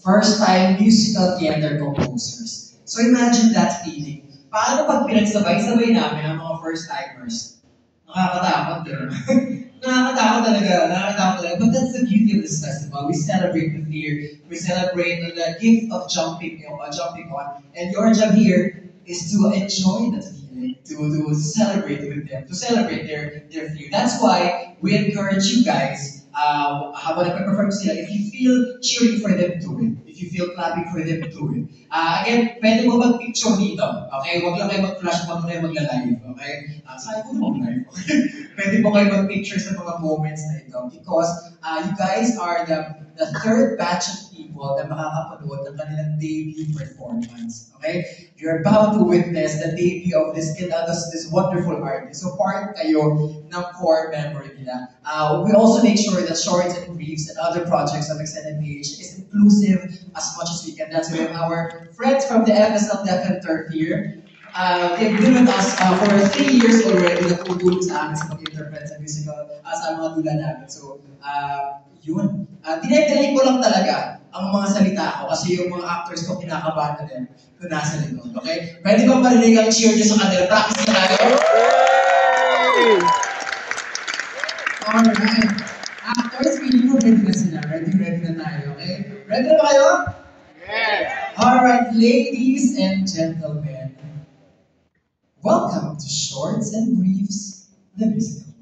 first-time musical theater composers. So imagine that feeling. Paano pag pinagsabay-sabay namin ang mga first-timers? Nakakatakot, eh. Nakakatakot talaga, nakakatakot talaga. But that's the beauty of this festival. We celebrate the fear. We celebrate the gift of jumping on. And your job here is to enjoy that feeling, to celebrate with them, to celebrate their fear. That's why we encourage you guys, habang nagpe-perform sila, if you feel cheering for them, do it. If you feel clapping for them, do it. Again, pwede mo mag-picture dito. Okay? Huwag lang kayo mag-flash, huwag kayo mag-live. Okay? Saan ko mag-live? Okay? Pwede mo kayo mag-picture sa mga moments na ito. Because you guys are the third batch of people na makakapanood ng kanilang debut performance. Okay? You're about to witness the debut of this wonderful artist. So part kayo ng core memory nila. We also make sure that Shorts and Briefs and other projects of Extended PH is inclusive as much as we can. That's why our friends from the FSL Deaf and Turf here. They've been with us for 3 years already na tutulong sa amin sa pag-interpret sa musical sa mga tula namin. So, yun. Dinedelay ko lang talaga ang mga salita ko kasi yung mga actors ko kinakabahan na din kung nasa likod. Okay? Pwede ba marinig ang cheer nyo sa kanila? Practice na tayo? Alright. Actors, feeling ko ready na sila. Ready na tayo. Okay? Ready na ba kayo? Yes! Alright, ladies and gentlemen. Welcome to Shorts and Briefs, the musical.